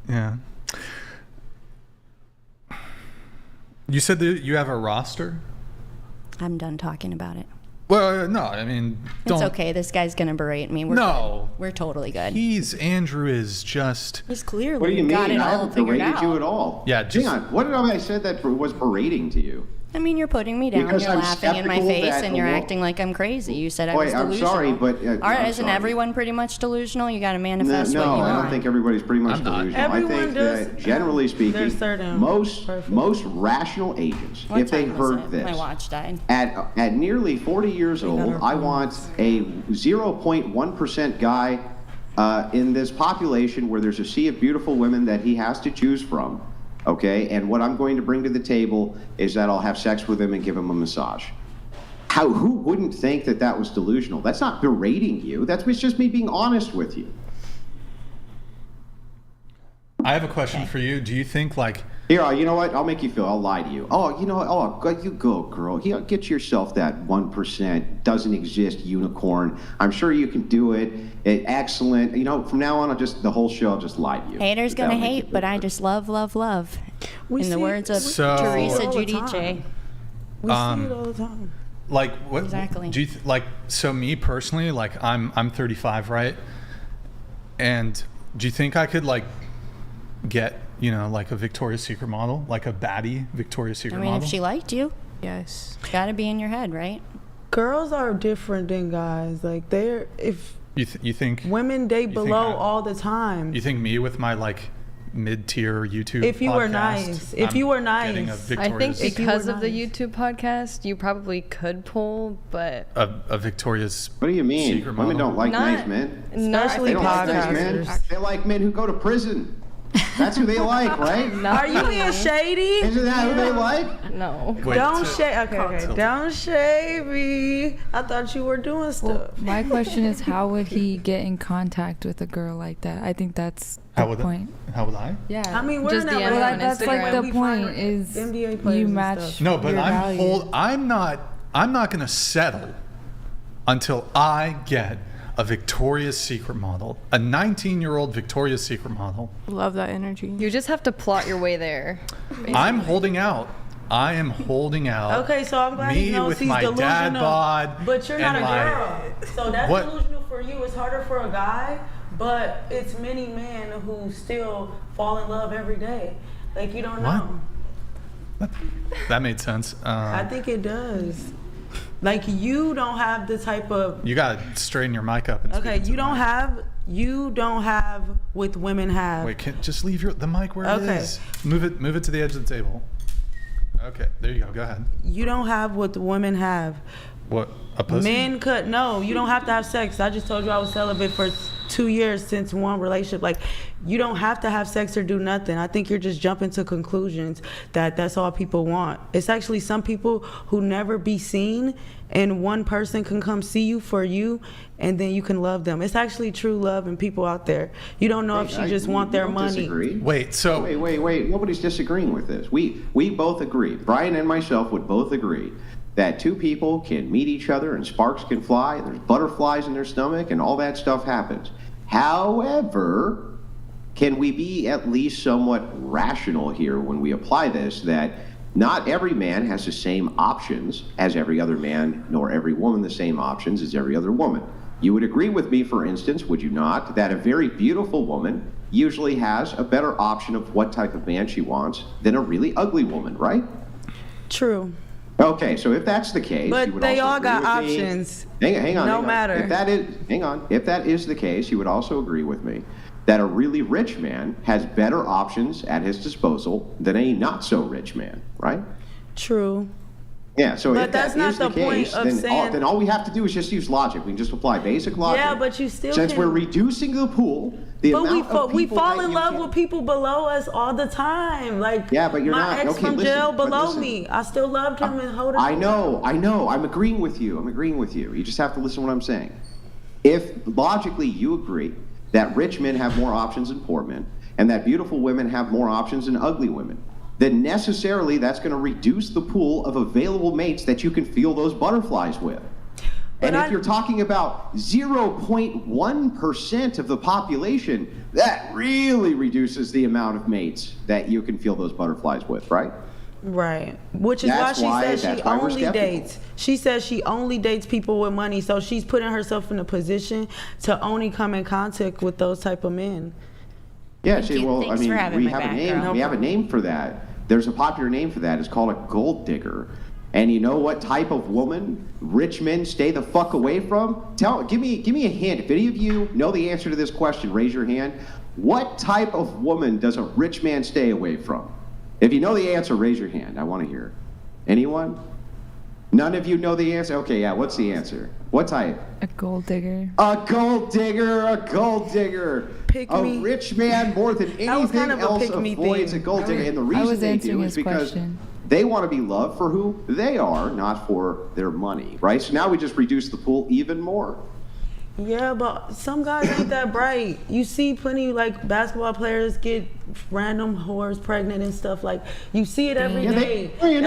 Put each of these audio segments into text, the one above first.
Yeah. You said that you have a roster? I'm done talking about it. Well, no, I mean, It's okay. This guy's going to berate me. We're No. good. We're totally good. Andrew is just... He's clearly What do you mean? got it I all haven't figured berated out. you at all. Yeah, just... Hang on. What did I say that was berating to you? I mean, you're putting me down, Because you're I'm laughing in my skeptical face, that and you're acting like I'm crazy. You said I was I'm delusional. sorry, but... All right, isn't everyone pretty much delusional? You got to manifest what you want. No, I don't think everybody's pretty much delusional. Everyone I think does, that, generally speaking, most rational agents, What if they time was heard it? this... My watch died. At nearly 40 years old, I want a 0.1% guy in this population where there's a sea of beautiful women that he has to choose from, okay? And what I'm going to bring to the table is that I'll have sex with him and give him a massage. Who wouldn't think that that was delusional? That's not berating you. It's just me being honest with you. I have a question for you. Do you think, like... Here, you know what? I'll make you feel. I'll lie to you. Oh, you know what? Oh, you go, girl. Get yourself that 1% doesn't exist unicorn. I'm sure you can do it. Excellent. You know, from now on, the whole show, I'll just lie to you. Haters gonna hate, but I just love, love, love. In the words of Teresa Giudice. We see it all the time. Like, what Exactly. do you like? So me personally, like, I'm 35, right? And do you think I could like get, like a Victoria's Secret model, like a baddie Victoria's Secret model? If she liked you, Yes. it's got to be in your head, right? Girls are different than guys. Like you think women date below all the time. You think me with my like mid-tier YouTube if you podcast, were nice if you were getting a nice I think Victoria's because of the YouTube podcast, you probably could pull, but a Victoria's What do you mean? Secret Women model? don't like nice men. especially They don't like nice men. podcasters. They like men who go to prison. That's who they like, right? Are you being shady? Isn't that who they like? no. Wait, Don't so- shade. Okay. Don't shade me. I thought you were doing stuff. My question is, how would he get in contact with a girl like that? I think that's the point. How would I? Yeah. I mean, we're Just not DM really her on that's like Instagram. the We point find is NBA players you and match. stuff. No, but your values. I'm not going to settle until I get a Victoria's Secret model, a 19-year-old Victoria's Secret model. Love that energy. You just have to plot your way there. basically. I'm holding out. I am holding out. Okay, so I'm glad he Me knows with he's my delusional. dad bod. But you're not and a my- girl. So that's What? delusional for you. It's harder for a guy, but it's many men who still fall in love every day. Like, you don't know. That made sense. I think it does. Like, you don't have the type of... You gotta straighten your mic up. And speak Okay, into you the don't mic. have what women have. Wait, just leave the mic where it Okay. is. Move it to the edge of the table. Okay, there you go. Go ahead. You don't have what the women have. What? A pussy? Men could you don't have to have sex. I just told you I was celibate for 2 years since one relationship. Like, you don't have to have sex or do nothing. I think you're just jumping to conclusions that that's all people want. It's actually some people who never be seen, and one person can come see you for you, and then you can love them. It's actually true love and people out there. You don't know if she just want their money. Disagree. Wait, so Wait. Nobody's disagreeing with this. We both agree. Brian and myself would both agree that two people can meet each other and sparks can fly, and there's butterflies in their stomach, and all that stuff happens. However, can we be at least somewhat rational here when we apply this, that not every man has the same options as every other man, nor every woman the same options as every other woman? You would agree with me, for instance, would you not, that a very beautiful woman usually has a better option of what type of man she wants than a really ugly woman, right? True. Okay, so if that's the case, But you would they also all agree got with me- options. Hang on. No matter. If that is the case, you would also agree with me that a really rich man has better options at his disposal than a not so rich man, right? True. Yeah. So But if that's that not is the the point case, of then all we have to do is just use logic. We can just apply basic logic. Yeah, but you still since can- we're reducing the pool, the But amount of we people fall that in you love can- with people below us all the time. Like, Yeah, but you're my not- ex okay, from listen, jail but below listen. me. I still loved him and hold him. I know. I'm agreeing with you. You just have to listen to what I'm saying. If logically you agree that rich men have more options than poor men, and that beautiful women have more options than ugly women, then necessarily that's going to reduce the pool of available mates that you can feel those butterflies with. And if you're talking about 0.1% of the population, that really reduces the amount of mates that you can feel those butterflies with, right? Right. Which is why she says she only dates. She says she only dates people with money. So she's putting herself in a position to only come in contact with those type of men. Yeah, we have a name. We have a name for that. There's a popular name for that. It's called a gold digger. And you know what type of woman rich men stay the fuck away from? Give me a hint. If any of you know the answer to this question, raise your hand. What type of woman does a rich man stay away from? If you know the answer, raise your hand. I want to hear. Anyone? None of you know the answer? Okay, yeah, what's the answer? What type? A gold digger. A gold digger, a gold digger. A rich man more than anything else avoids a gold digger. And the reason they do is because they want to be loved for who they are, not for their money, right? So now we just reduce the pool even more. Yeah, but some guys ain't that bright. You see plenty like basketball players get random whores pregnant and stuff. Like you see it every day. They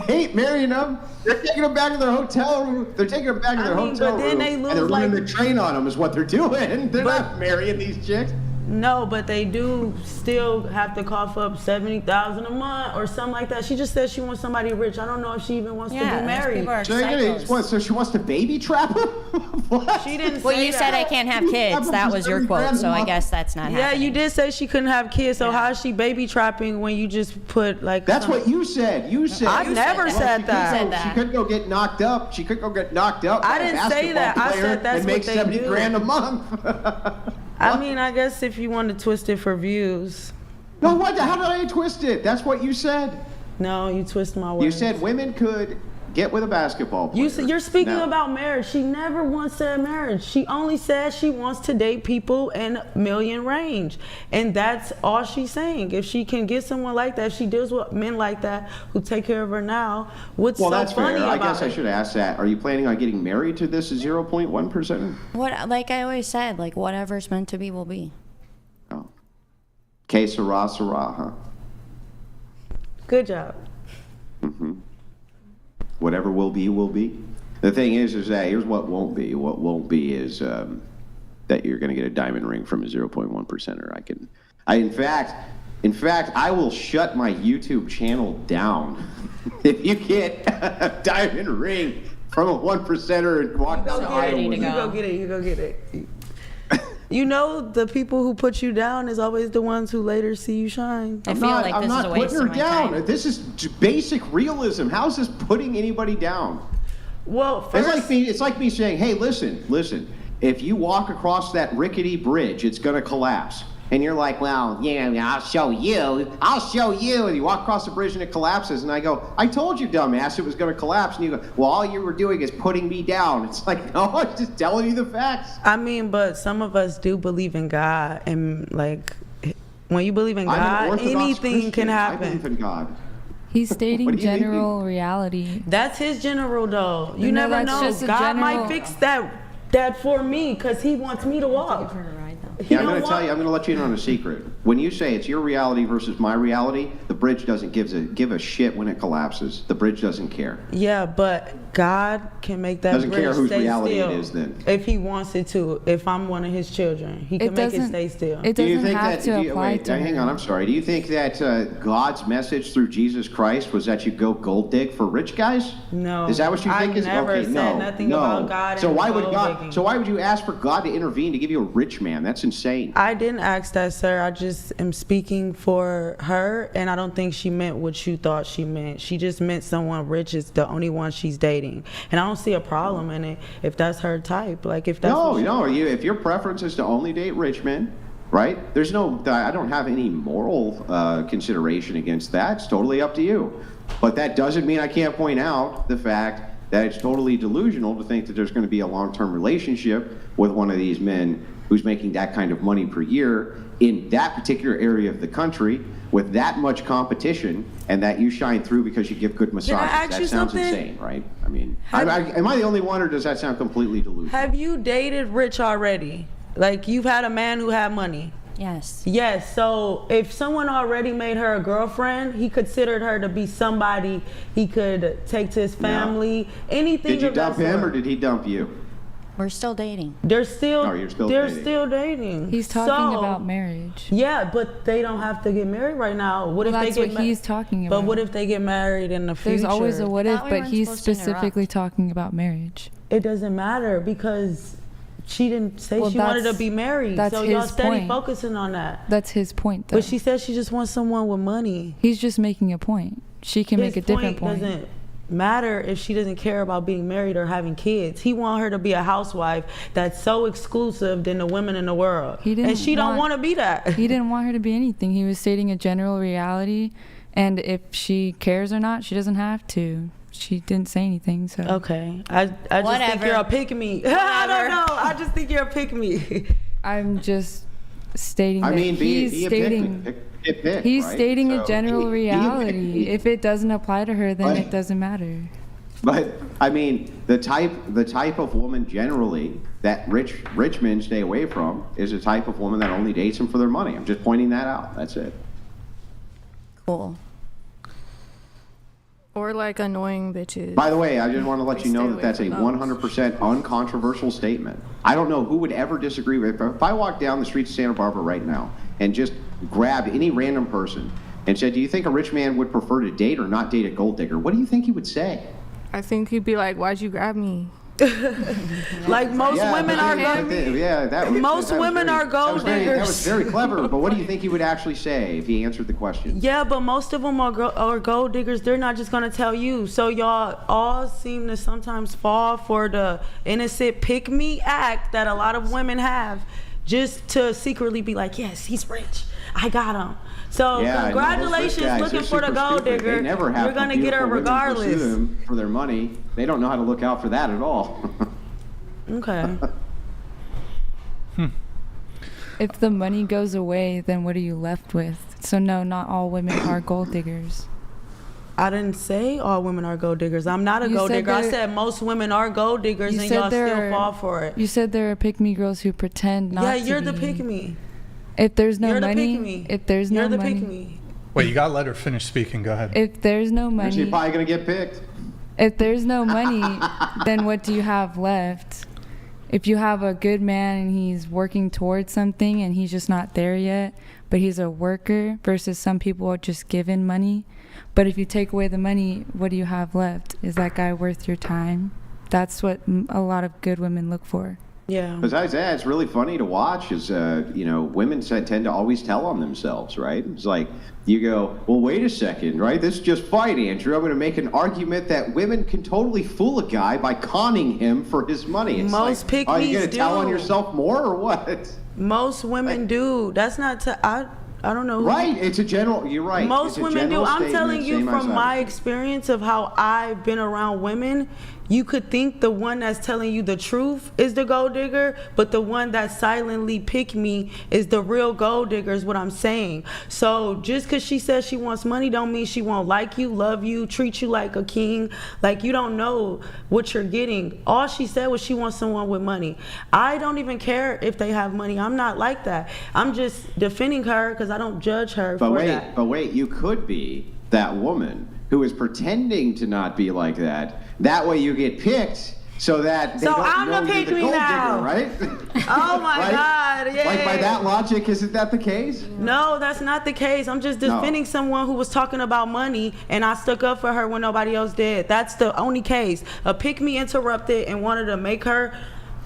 ain't marrying them. They're taking them back to their hotel room. They're taking them back to their hotel room. And they're running the train on them is what they're doing. They're not marrying these chicks. No, but they do still have to cough up $70,000 a month or something like that. She just said she wants somebody rich. I don't know if she even wants to be married. So she wants to baby trap him? What? She didn't. Well, you said I can't have kids. That was your quote, so I guess that's not happening. Yeah, you did say she couldn't have kids. So how is she baby trapping when you just put like? That's what you said. You said. I never said that. She couldn't go get knocked up. She couldn't go get knocked up. I didn't say that. I said that's what they do. And make $70,000 a month. I mean, I guess if you want to twist it for views. No, how did I twist it? That's what you said. No, you twist my words. You said women could get with a basketball player. You're speaking about marriage. She never once said marriage. She only said she wants to date people in million range. And that's all she's saying. If she can get someone like that, if she deals with men like that who take care of her now, what's so funny about it? Well, that's fair. I guess I should ask that. Are you planning on getting married to this 0.1%? What, like I always said, like whatever's meant to be will be. Oh. Que sera, sera, huh? Good job. Mm-hmm. Whatever will be, will be. The thing is that here's what won't be. What won't be is that you're going to get a diamond ring from a 0.1%er. In fact, I will shut my YouTube channel down if you get a diamond ring from a 1%er and walk down the aisle. You go get it. You go get it. You know, the people who put you down is always the ones who later see you shine. I feel like this is a waste of my time. This is basic realism. How's this putting anybody down? Well, first, it's like me saying, hey, listen. If you walk across that rickety bridge, it's going to collapse. And you're like, well, yeah, I'll show you. And you walk across the bridge and it collapses. And I go, I told you, dumbass, it was going to collapse. And you go, well, all you were doing is putting me down. It's like, no, I'm just telling you the facts. I mean, but some of us do believe in God. And, like, when you believe in God, anything can happen. I believe in God. He's stating general reality. That's his general, though. You never know. God might fix that for me because he wants me to walk. Yeah, I'm going to let you in on a secret. When you say it's your reality versus my reality, the bridge doesn't give a shit when it collapses. The bridge doesn't care. Yeah, but God can make that doesn't bridge care whose stay reality still it is then. if he wants it to. If I'm one of his children, he can make it stay still. It doesn't have to apply to her. Hang on, I'm sorry. Do you think that God's message through Jesus Christ was that you go gold dig for rich guys? No. Is that what you think? I never said nothing about God. So why would you ask for God to intervene to give you a rich man? That's insane. I didn't ask that, sir. I just am speaking for her, and I don't think she meant what you thought she meant. She just meant someone rich is the only one she's dating, and I don't see a problem in it if that's her type. Like if that's if your preference is to only date rich men, right? I don't have any moral consideration against that. It's totally up to you. But that doesn't mean I can't point out the fact that it's totally delusional to think that there's going to be a long-term relationship with one of these men who's making that kind of money per year in that particular area of the country with that much competition, and that you shine through because you give good massages. That sounds insane, right? I mean, am I the only one, or does that sound completely delusional? Have you dated rich already? Like, you've had a man who had money? Yes. Yes. So if someone already made her a girlfriend, he considered her to be somebody he could take to his family. Anything. Did you dump him or did he dump you? We're still dating. They're still. Oh, you're still they're dating. still dating. He's talking about marriage. Yeah, but they don't have to get married right now. What if That's they get what he's talking about. But what if they get married in the future? There's always a what if, we but weren't he's supposed to specifically interrupt. talking about marriage. It doesn't matter because she didn't say Well, she wanted to that's- be married. that's So y'all his steady point. focusing on that. That's his point, though. But she said she just wants someone with money. He's just making a point. She can make a different point. Doesn't matter if she doesn't care about being married or having kids. He want her to be a housewife that's so exclusive than the women in the world. And she don't want to be that. He didn't want her to be anything. He was stating a general reality, and if she cares or not, she doesn't have to. She didn't say anything, so. Okay. I just think you're a pick-me. I don't know. I just think you're a pick-me. I'm just stating I that mean, he's be a stating... pick, He's right? stating So a general reality. If it doesn't apply to her, then But- it doesn't matter. But I mean, the type of woman generally that rich men stay away from is a type of woman that only dates them for their money. I'm just pointing that out. That's it. Cool. Or like annoying bitches. By the way, I just want to let you know that away that's a from those. 100% uncontroversial statement. I don't know who would ever disagree with it. If I walked down the streets of Santa Barbara right now and just grabbed any random person and said, do you think a rich man would prefer to date or not date a gold digger? What do you think he would say? I think he'd be like, why'd you grab me? Like most women are most women are gold diggers. That was very clever, but what do you think he would actually say if he answered the question? Yeah, but most of them are gold diggers. They're not just going to tell you. So y'all all seem to sometimes fall for the innocent pick-me act that a lot of women have just to secretly be like, yes, he's rich. I got him. So congratulations, looking for the gold digger. They never have You're going to get her regardless. Pursue them for their money. They don't know how to look out for that at all. Okay. If the money goes away, then what are you left with? So no, not all women are gold diggers. I didn't say all women are gold diggers. I'm not a gold digger. I said most women are gold diggers, and y'all still fall for it. You said there are pick-me girls who pretend not to be. Yeah, you're the pick-me. If there's no You're money, the pick-me. if there's no You're the money, pick-me. Wait, you gotta let her finish speaking. Go ahead. if there's no money, She's probably going to get picked. if there's no money, then what do you have left? If you have a good man and he's working towards something and he's just not there yet, but he's a worker versus some people are just given money. But if you take away the money, what do you have left? Is that guy worth your time? That's what a lot of good women look for. Yeah. Besides that, it's really funny to watch is, women tend to always tell on themselves, right? It's like you go, well, wait a second, right? This is just fine, Andrew. I'm going to make an argument that women can totally fool a guy by conning him for his money. It's Most like, pick-me's are you going to tell on do. yourself more or what? Most women do. That's not I don't know. Right. It's a general, you're right. Most It's a women do. general I'm telling statement, you same as from I my was. experience of how I've been around women, you could think the one that's telling you the truth is the gold digger, but the one that silently pick me is the real gold digger is what I'm saying. So just because she says she wants money don't mean she won't like you, love you, treat you like a king. Like you don't know what you're getting. All she said was she wants someone with money. I don't even care if they have money. I'm not like that. I'm just defending her because I don't judge her for that. But wait, you could be that woman who is pretending to not be like that. That way you get picked so that they So don't I'm know the you're the pick-me gold now. digger, right? Oh my Right? God, yeah. Like by that logic, isn't that the case? No, that's not the case. I'm just defending someone who was talking about money and I stuck up for her when nobody else did. That's the only case. A pick-me interrupted and wanted to make her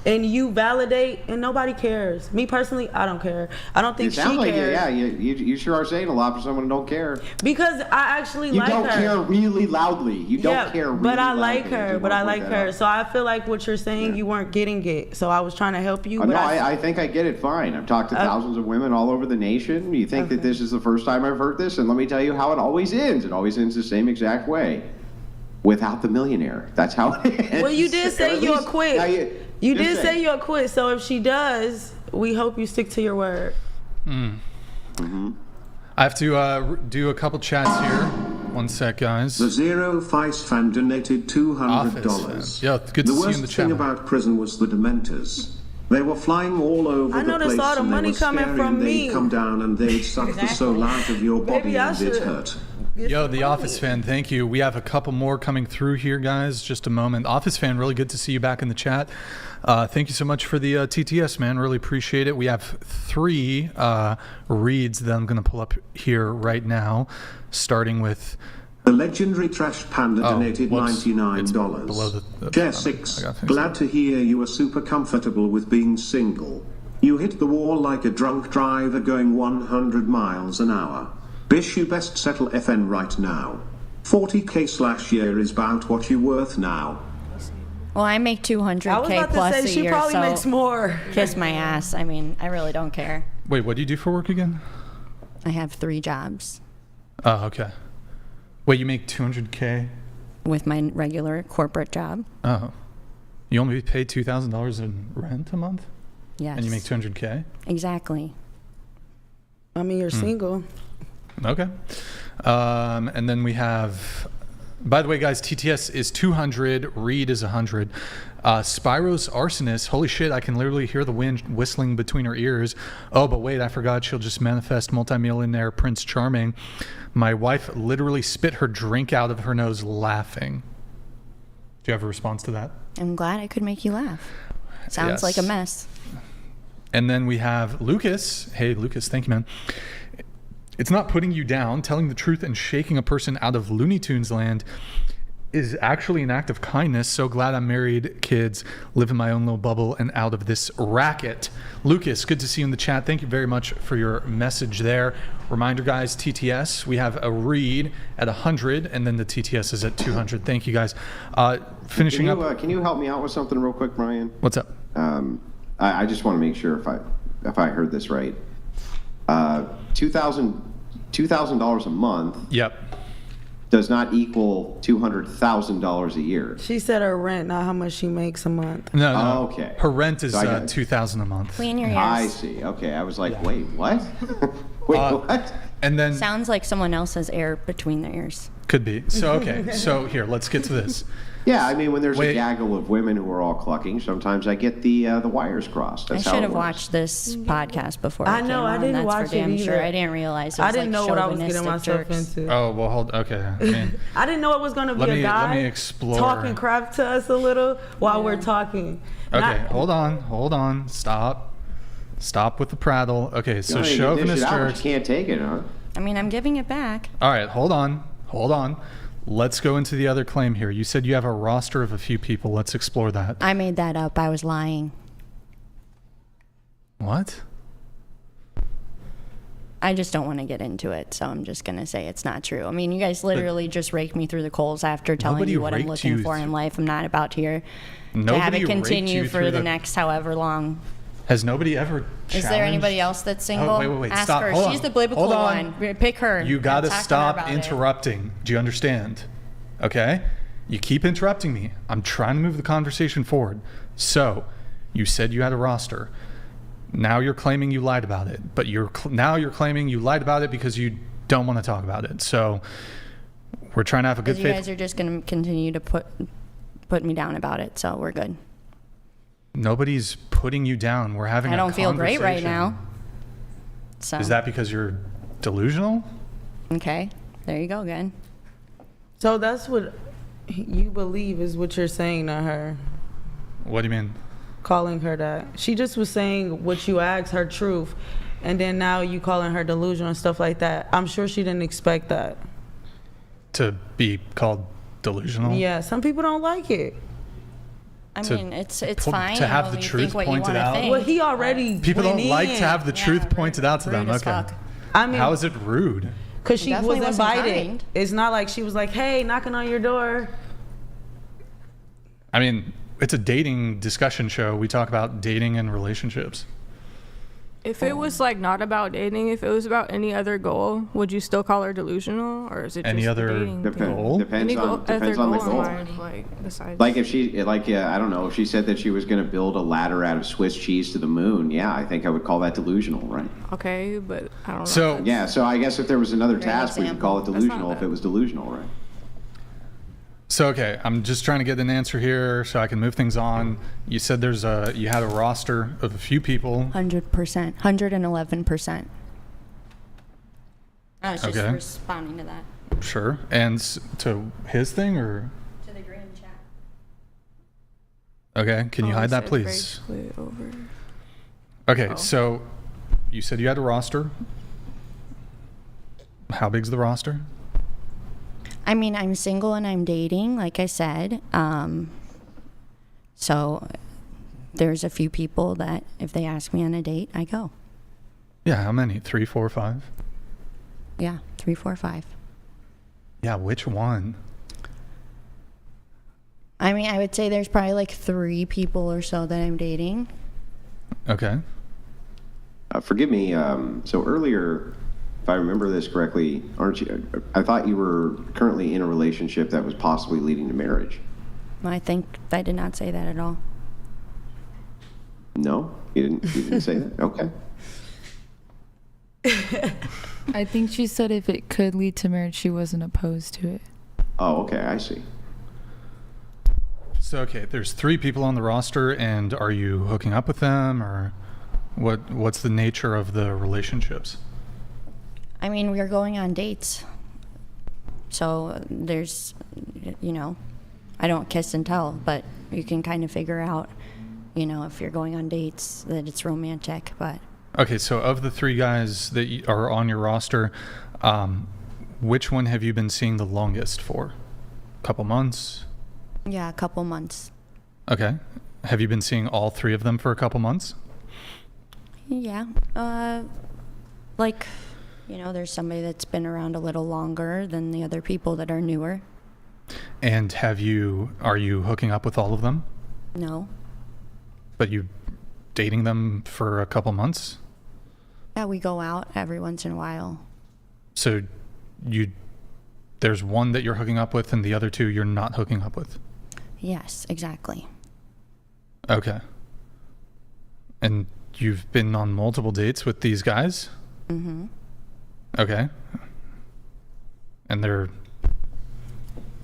and you validate and nobody cares. Me personally, I don't care. I don't think It sounds she like cares. you sure are saying a lot for someone who don't care. Because I actually You like her. don't care really loudly. You don't care really but I loudly. like her. just But I wanna like point that her. out. So I feel like what you're saying, you weren't getting it. So I was trying to help you. But No, I think I get it fine. I've talked to thousands of women all over the nation. You think that this is the first time I've heard this? And let me tell you how it always ends. It always ends the same exact way. Without the millionaire. That's how it ends. Well, you did say you'll quit. Now You just did say you'll quit. So if she does, we hope you stick to your word. I have to do a couple chats here. One sec, guys. The Zero Feist fan donated $200. Office. Yeah, good to The see you in worst the thing chat. about prison was the Dementors. They were flying all over I the noticed place all the and money they were coming scary from and me. they'd come down and they'd suck the soul out of your body Maybe I and it should. hurt. Yo, the Office Fan, thank you. We have a couple more coming through here, guys. Just a moment. Office Fan, really good to see you back in the chat. Thank you so much for the TTS, man. Really appreciate it. We have 3 reads that I'm going to pull up here right now, starting with... The legendary Trash Panda donated whoops. $99. It's below the Chair comment. 6, I got things glad to hear you are super comfortable with being single. You hit the wall like a drunk driver going 100 miles an hour. Bish, you best settle FN right now. 40k/year is about what you worth now. Well, I make I was 200K about plus to a say she year, probably so makes more. kiss my ass. I mean, I really don't care. Wait, what do you do for work again? I have 3 jobs Oh, okay. Wait, you make 200K? with my regular corporate job. Oh. You only pay $2,000 in rent a month? Yes. And you make 200K? Exactly. I mean, you're single. Okay. And then we have, by the way, guys, TTS is 200, Reed is 100. Spyro's Arsonist, holy shit, I can literally hear the wind whistling between her ears. Oh, but wait, I forgot she'll just manifest multimillionaire Prince Charming. My wife literally spit her drink out of her nose laughing. Do you have a response to that? I'm glad I could make you laugh. Sounds Yes. like a mess. And then we have Lucas. Hey, Lucas, thank you, man. It's not putting you down. Telling the truth and shaking a person out of Looney Tunes land is actually an act of kindness. So glad I'm married, kids, live in my own little bubble and out of this racket. Lucas, good to see you in the chat. Thank you very much for your message there. Reminder, guys, TTS, we have a read at 100, and then the TTS is at 200. Thank you, guys. Finishing up. Can you help me out with something real quick, Brian? What's up? I just want to make sure if I heard this right. $2,000 a month. Yep. Does not equal $200,000 a year. She said her rent, not how much she makes a month. No. Oh, okay. Her rent is So I got it. $2,000 a month. Clean your ears. I see. Okay, I was like, wait, what? Wait, what? And then Sounds like someone else has air between their ears. could be. So okay. So here, let's get to this. Yeah, I mean, when there's Wait. a gaggle of women who are all clucking, sometimes I get the wires crossed. I That's how should it have works. watched this podcast before. I it know, came I on. didn't That's watch for it damn sure. either. I didn't realize it I was didn't like know what I was getting chauvinistic myself jerks. into. Oh well, okay. I mean, I didn't know it was going to be Let a me- guy let me explore. talking crap to us a little while we're talking. okay. Hold on. Stop with the prattle. Okay. So You dish it chauvinist out, but jerks. you can't take it, huh? I mean, I'm giving it back. All right. Hold on. Let's go into the other claim here. You said you have a roster of a few people. Let's explore that. I made that up. I was lying. What? I just don't want to get into it, so I'm just going to say it's not true. I mean, you guys literally just raked me through the coals after telling Nobody you what I'm raked looking you for in life. I'm not about here to have Nobody it raked continue you for through the the- next however long. Has nobody ever Is there anybody else that's single? Oh, wait. Ask Stop. her. Hold She's on. the biblical Hold on. one. Pick her. You got to Talk to her stop about it. interrupting. Do you understand? Okay? You keep interrupting me. I'm trying to move the conversation forward. So, you said you had a roster. Now you're claiming you lied about it. But now you're claiming you lied about it because you don't want to talk about it. So, we're trying to have a good You faith. guys are just going to continue to put me down about it, so we're good. Nobody's putting you down. We're having I a don't feel great right conversation. now. So Is that because you're delusional? okay? There you go again. So that's what you believe is what you're saying to her, What do you mean? calling her that. She just was saying what you asked, her truth, and then now you calling her delusional and stuff like that. I'm sure she didn't expect that. To be called delusional? Yeah, some people don't like it. I To mean, it's to fine. have you know, the you truth think what you pointed wanna out? think. Well, he already People went don't like in. to have the truth pointed out to them. rude as Okay. fuck. I mean, How is it rude? because she was Definitely wasn't invited. kind. It's not like she was like, "Hey, knocking on your door." I mean, it's a dating discussion show. We talk about dating and relationships. If it was like not about dating, if it was about any other goal, would you still call her delusional, or is it Any just other the dating thing? goal? Depends Any on other depends on the goal goal. in life, like besides. Like if she, I don't know, if she said that she was going to build a ladder out of Swiss cheese to the moon, yeah, I think I would call that delusional, right? Okay, but I don't know. So- Yeah, so I guess if there was another Great task, we could call it example. That's not delusional if bad. it was delusional, right? So, okay, I'm just trying to get an answer here so I can move things on. You said you had a roster of a few people. 100%, 111%. I was just Okay. responding to that. Sure. And to his thing, or? To the green chat. Okay, can you Oh, hide I that, said please? basically over. Okay, Oh. so you said you had a roster. How big's the roster? I mean, I'm single and I'm dating, like I said. So there's a few people that if they ask me on a date, I go. Yeah, how many? 3, 4, 5? Yeah, 3, 4, 5. Yeah, which one? I mean, I would say there's probably like 3 people or so that I'm dating. Okay. Forgive me. So earlier, if I remember this correctly, aren't you? I thought you were currently in a relationship that was possibly leading to marriage. I think I did not say that at all. No, you didn't. You didn't say that. Okay. I think she said if it could lead to marriage, she wasn't opposed to it. Oh, okay. I see. So, okay, there's 3 people on the roster, and are you hooking up with them, or what's the nature of the relationships? I mean, we're going on dates. So there's, I don't kiss and tell, but you can kind of figure out, if you're going on dates that it's romantic, but. Okay, so of the 3 guys that are on your roster, which one have you been seeing the longest for? Couple months? Yeah, a couple months. Okay. Have you been seeing all 3 of them for a couple months? Yeah. There's somebody that's been around a little longer than the other people that are newer. And are you hooking up with all of them? No. But you dating them for a couple months? Yeah, we go out every once in a while. So there's one that you're hooking up with and the other 2 you're not hooking up with? Yes, exactly. Okay. And you've been on multiple dates with these guys? Mm-hmm. Okay. And they're...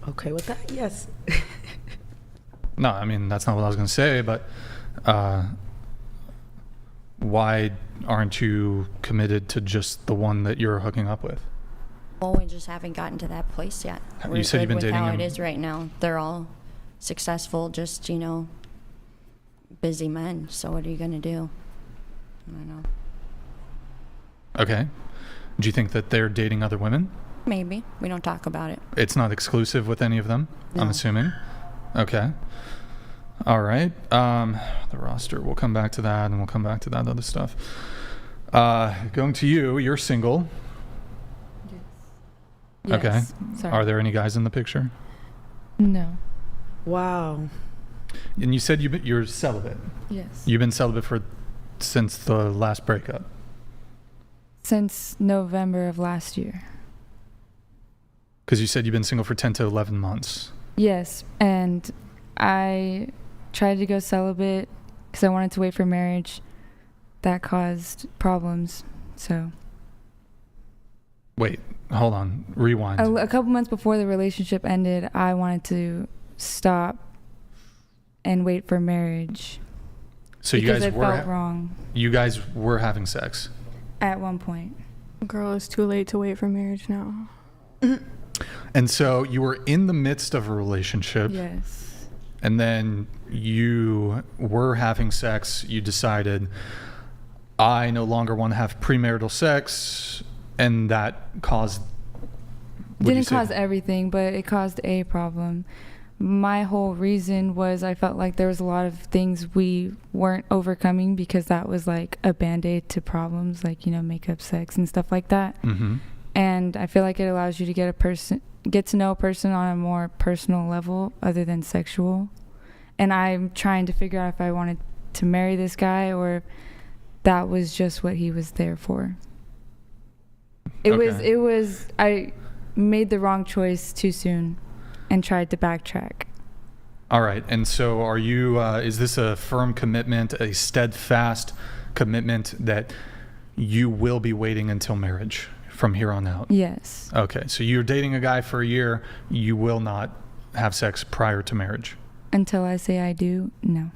Okay with that? Yes. No, I mean, that's not what I was going to say, but why aren't you committed to just the one that you're hooking up with? Well, we just haven't gotten to that place yet. You We're said you've good been with dating how him- it is right now. They're all successful, just, busy men. So what are you going to do? I don't know. Okay. Do you think that they're dating other women? Maybe. We don't talk about it. It's not exclusive with any of them, I'm No. assuming? Okay. All right. The roster, we'll come back to that, and we'll come back to that other stuff. Going to you're single. Yes. Okay. Sorry. Are there any guys in the picture? No. Wow. And you said you're celibate. Yes. You've been celibate since the last breakup. Since November of last year. Because you said you've been single for 10 to 11 months. Yes, and I tried to go celibate because I wanted to wait for marriage. That caused problems. So Wait, hold on. Rewind. a couple months before the relationship ended, I wanted to stop and wait for marriage So you because guys it were felt wrong you guys were having sex. at one point. Girl, it's too late to wait for marriage now. And so you were in the midst of a relationship. Yes. And then you were having sex. You decided, I no longer want to have premarital sex. And that caused... Didn't cause everything, but it caused a problem. My whole reason was I felt like there was a lot of things we weren't overcoming because that was like a band-aid to problems, like, makeup sex and stuff like that. Mm-hmm. And I feel like it allows you to get to know a person on a more personal level other than sexual. And I'm trying to figure out if I wanted to marry this guy or if that was just what he was there for. I made the wrong choice too soon and tried to backtrack. All right. And so are you, is this a firm commitment, a steadfast commitment that you will be waiting until marriage from here on out? Yes. Okay. So you're dating a guy for a year. You will not have sex prior to marriage? Until I say I do, no.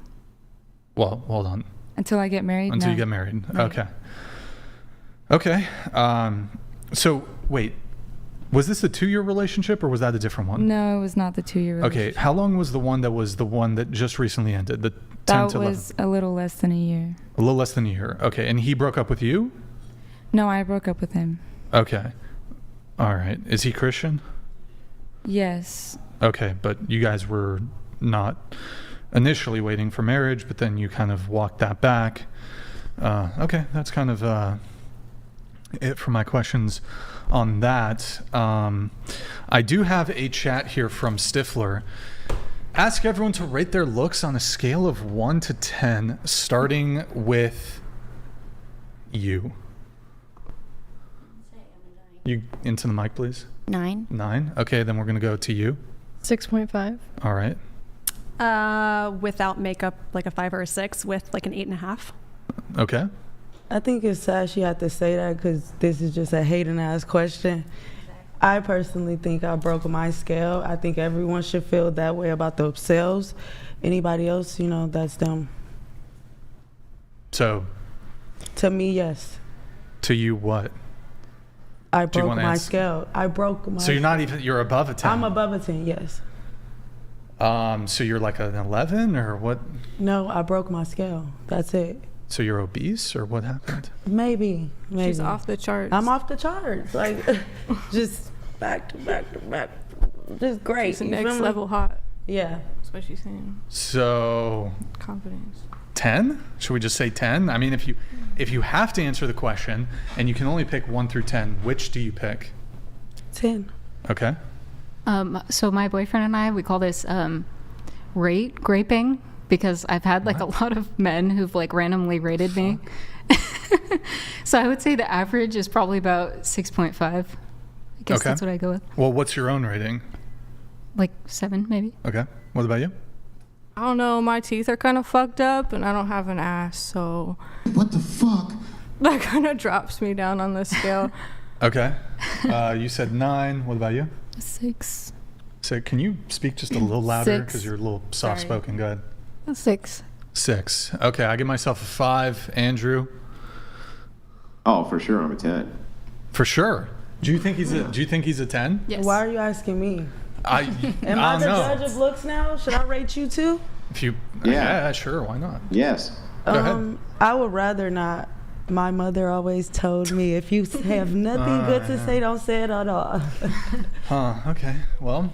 Well, hold on. Until I get married, Until no. you get married. Right. Okay. Okay. So wait, was this a 2-year relationship or was that a different one? No, it was not the 2-year relationship. Okay. How long was the one that just recently ended? The 10 That to 11? was a little less than a year. A little less than a year. Okay. And he broke up with you? No, I broke up with him. Okay. All right. Is he Christian? Yes. Okay. But you guys were not initially waiting for marriage, but then you kind of walked that back. Okay. That's kind of it for my questions on that. I do have a chat here from Stifler. Ask everyone to rate their looks on a scale of 1 to 10, starting with you. You into the mic, please. 9. 9. Okay, then we're gonna go to you. 6.5. All right. Without makeup, like a 5 or a 6. With like an 8.5. Okay. I think it's sad she had to say that because this is just a hating ass question. I personally think I broke my scale. I think everyone should feel that way about themselves. Anybody else, that's them. So, To me, yes. to you, what? I Do you broke wanna my answer? scale. I broke my So you're above a 10. I'm above a 10, yes. So you're like an 11 or what? No, I broke my scale. That's it. So you're obese or what happened? Maybe. She's off the charts. I'm off the charts. Like, just back to back to back. Just great. She's the You next feel me? level hot. Yeah. That's what she's saying. So Confidence. 10? Should we just say 10? I mean, if you have to answer the question and you can only pick 1 through 10, which do you pick? 10. Okay. So my boyfriend and I, we call this rate graping because I've had like a lot of men who've like randomly rated me. So I would say the average is probably about 6.5. I guess Okay. that's what I go with. Well, what's your own rating? Like 7 maybe. Okay. What about you? I don't know. My teeth are kind of fucked up, and I don't have an ass, so What the fuck? that kind of drops me down on the scale. Okay. You said 9. What about you? 6. So can you speak just a little louder 6. because you're a little soft-spoken? Go ahead. 6. 6. Okay, I give myself a 5. Andrew? Oh, for sure, I'm a 10. For sure. Do you think he's a 10? Yes. Why are you asking me? Am Am I the judge of looks now? Should I rate you too? If you, Yeah. yeah, sure, why not? Yes. Go ahead. I would rather not. My mother always told me, if you have nothing good to say, don't say it at all. Huh? Okay. Well,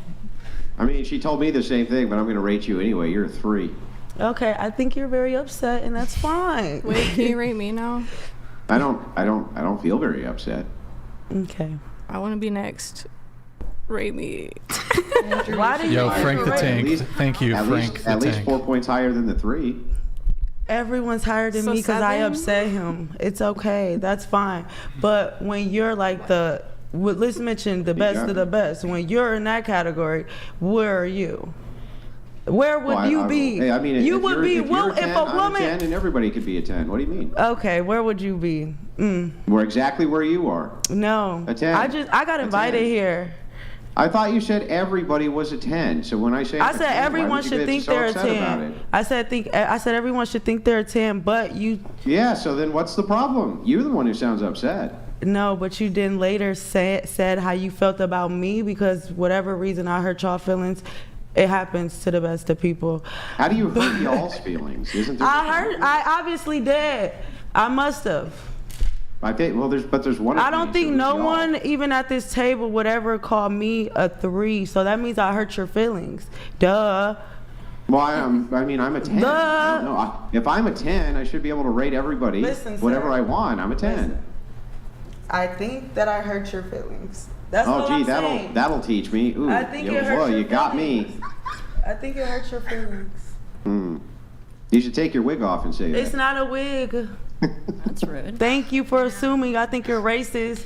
I mean, she told me the same thing, but I'm going to rate you anyway. You're a 3. Okay, I think you're very upset, and that's fine. Wait, can you rate me now? I don't feel very upset. Okay. I want to be next. Rate me. Why do you yo, think Frank you're the right? Tank. least- Thank you, At Frank least, the at least Tank. 4 points higher than the 3. Everyone's higher than So me because I 7? upset him. It's okay. That's fine. But when you're like let's mention the best of the best. When you're in that category, where are you? Where would Well, you be? Hey, I mean, you if would you're, be. if Well, you're a 10, if a I'm woman. a 10, and everybody could be a 10. What do you mean? Okay, where would you be? We're exactly where you are. No. A 10. I got A invited 10. here. I thought you said everybody was a 10. So when I say I I'm a said 10, why everyone would you should get think so they're a upset about 10. it? I said everyone should think they're a 10, but you Yeah. So then what's the problem? You're the one who sounds upset. no, but you then later said how you felt about me because whatever reason I hurt y'all feelings. It happens to the best of people. How do you hurt y'all's feelings? Isn't there? I obviously did. I must have. I think. Well, there's one. I of don't me, think so no there's y'all. one, even at this table, would ever call me a 3. So that means I hurt your feelings. Duh. Well, I mean, I'm a 10. Duh. I don't know. If I'm a 10, I should be able to rate everybody Listen, whatever sir. I want. I'm a 10. Listen. I think that I hurt your feelings. That's Oh, what gee, I'm saying. that'll teach me. Ooh, I think it hurts well, your you got me. feelings. I think it hurts your feelings. You should take your wig off and say It's that. not a wig. That's rude. Thank you for assuming. I think you're racist.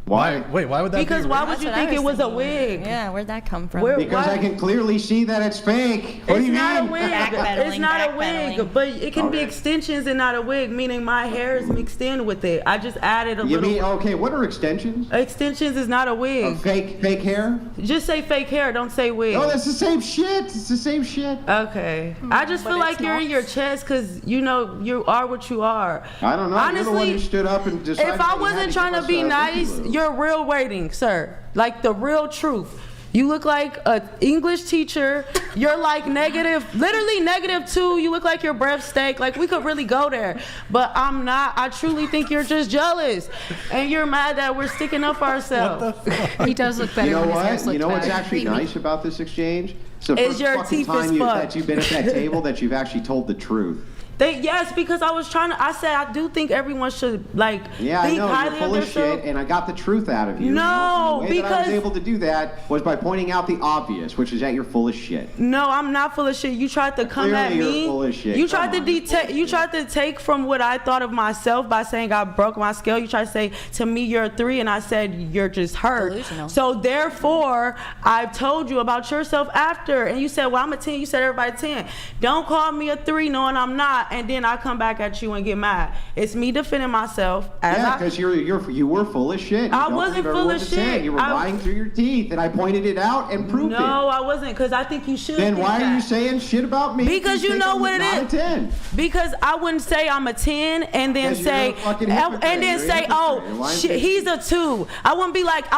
Why? Wait, why would that Because be? why rude? would you That's what I think it was a thinking. wig? Yeah, where'd that come from? Where- Because why- I can clearly see that it's fake. What do you It's not a mean? wig. Backpedaling, It's not a wig, backpedaling. but it can be Okay. extensions and not a wig, meaning my hair is mixed in with it. I just added a You little. mean, okay, what are extensions? Extensions is not a wig. Fake hair? Just say fake hair. Don't say wig. Oh, that's the same shit. It's the same shit. Okay. I just But feel like it's you're not. in your chest because you know you are what you are. I don't know. You're the one who stood up and decided if I that you had wasn't to trying give to us be a nice, Wiki Loo. you're real waiting, sir. Like the real truth. You look like an English teacher. You're like literally -2. You look like your breath stank. Like we could really go there, but I'm not. I truly think you're just jealous, and you're mad that we're sticking up for ourselves. He does look better You know when his hair's what? looked You know what's back. actually nice about this exchange? It's the first your fucking teeth is time fucked. that you've been at that table that you've actually told the truth. Yes, because I was trying to. I said I do think everyone should like Yeah, I think know. highly You're full of of themselves. shit, and I got the truth out of you. No, and the way that I was because- able to do that was by pointing out the obvious, which is that you're full of shit. No, I'm not full of shit. You tried to come at Clearly me. you're full of shit. You Come tried to on, you're full of you shit. tried to take from what I thought of myself by saying I broke my scale. You tried to say to me you're a 3, and I said you're just hurt. Delusional. So therefore, I've told you about yourself after, and you said, "Well, I'm a 10." You said everybody 10. Don't call me a 3, knowing I'm not, and then I come back at you and get mad. It's me defending myself. Yeah, because you were full of shit. I Don't wasn't believe full everyone of was saying. shit. You were I- lying through your teeth, and I pointed it out and proved it. No, I wasn't, because I think you should. Then think why are you that. saying shit about me? Because you think know I'm what it not is. a 10. Because I wouldn't say I'm a 10 and then Because you're say a fucking hypocrite. and then You're a say, hypocrite. oh, You're lying shit, to- he's a 2. I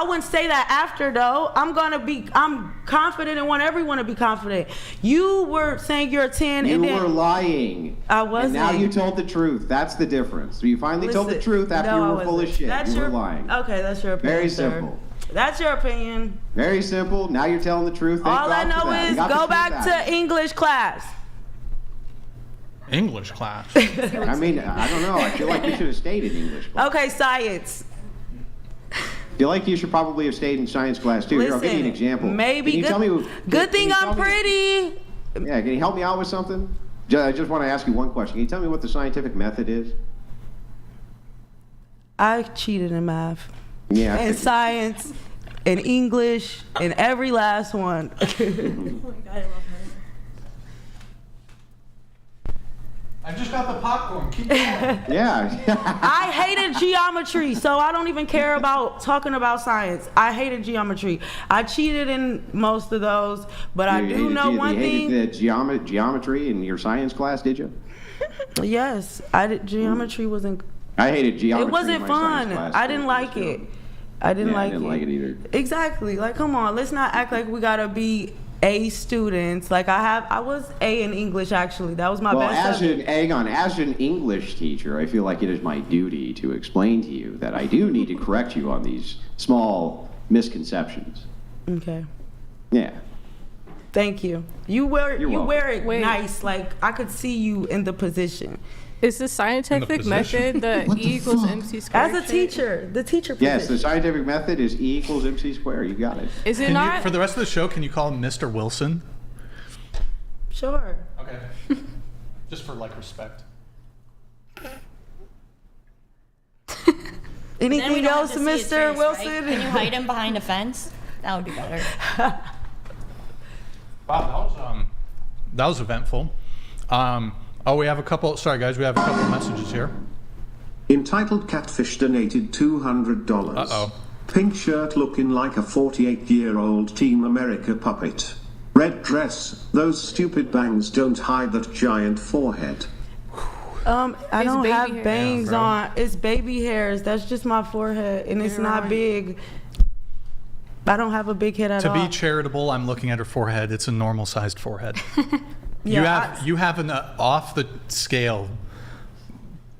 wouldn't say that after though. I'm confident and want everyone to be confident. You were saying you're a 10 You and then were lying. I And wasn't. now you told the truth. That's the difference. You finally told the Listen, truth after no, you I were full of wasn't. shit. That's You your were lying. Okay, that's your opinion. Very sir. simple. That's your opinion. Very simple. Now you're telling the truth. Thank All I God for know that. You is got the go truth back out. to English class. English class. I mean, I don't know. I feel like you should have stayed in English class. Okay, science. I feel like you should probably have stayed in science class too. Here, I'll give you an Listen, example. maybe Can you good, tell me? good can thing you I'm tell me- pretty. Yeah, can you help me out with something? I just want to ask you one question. Can you tell me what the scientific method is? I cheated in math. Yeah. I And figured. science and English and every last one. I just got the popcorn. Keep going. Yeah. I hated geometry, so I don't even care about talking about science. I hated geometry. I cheated in most of those, but I You do hated know you one hated thing. the geometry in your science class, did you? Yes, I did. Geometry wasn't. I hated geometry. It wasn't in my fun. science class. I didn't like it. I didn't Yeah, like I didn't it. like it either. Exactly. Like, come on. Let's not act like we gotta be A students. Like I was A in English actually. That was my Well, best subject. as an English teacher, I feel like it is my duty to explain to you that I do need to correct you on these small misconceptions. Okay. Yeah. Thank you. You wear You're welcome. it Wait. nice. Like I could see you in the position. Is the scientific position. method the E equals MC squared? As a shit? teacher, the teacher Yes, the position. scientific method is E equals MC squared. You got it. Is it Can not? you, for the rest of the show, can you call him Mr. Wilson? Sure. Okay. Just for like respect. Then we Anything don't else, have to see his Mr. face, right? Wilson? Can you hide him behind a fence? That would be better. Wow, that was eventful. We have a couple. Sorry, guys, we have a couple messages here. Entitled Catfish donated $200. Uh-oh. Pink shirt looking like a 48-year-old Team America puppet. Red dress, those stupid bangs don't hide that giant forehead. I It's don't baby have hair. bangs Yeah, bro. on. It's baby hairs. That's just my forehead, and it's You're not right. big. I don't have a big head at To all. be charitable, I'm looking at her forehead. It's a normal-sized forehead. Yeah, you have an off the scale,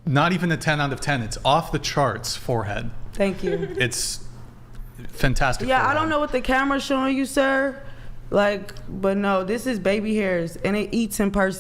not even a 10 out of 10. It's off the charts forehead. Thank you. It's fantastic. Yeah, I forehead. don't know what the camera's showing you, sir. Like, but no, this is baby hairs, and it eats in person.